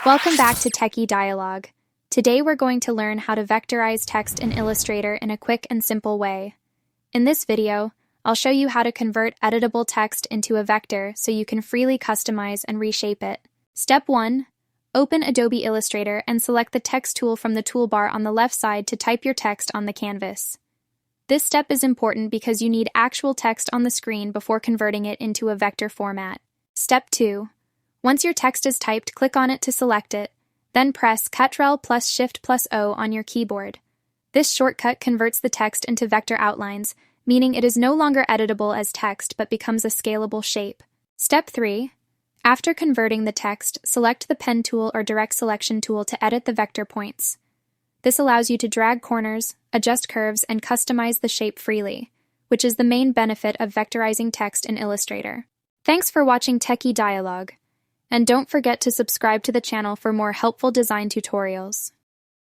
Welcome back to Techie Dialogue. Today we're going to learn how to vectorize text in Illustrator in a quick and simple way. In this video, I'll show you how to convert editable text into a vector so you can freely customize and reshape it. Step 1. Open Adobe Illustrator and select the text tool from the toolbar on the left side to type your text on the canvas. This step is important because you need actual text on the screen before converting it into a vector format. Step 2. Once your text is typed, click on it to select it, then press Ctrl plus Shift plus O on your keyboard. This shortcut converts the text into vector outlines, meaning it is no longer editable as text but becomes a scalable shape. Step 3. After converting the text, select the Pen tool or Direct Selection tool to edit the vector points. This allows you to drag corners, adjust curves, and customize the shape freely, which is the main benefit of vectorizing text in Illustrator. Thanks for watching Techie Dialogue. And don't forget to subscribe to the channel for more helpful design tutorials.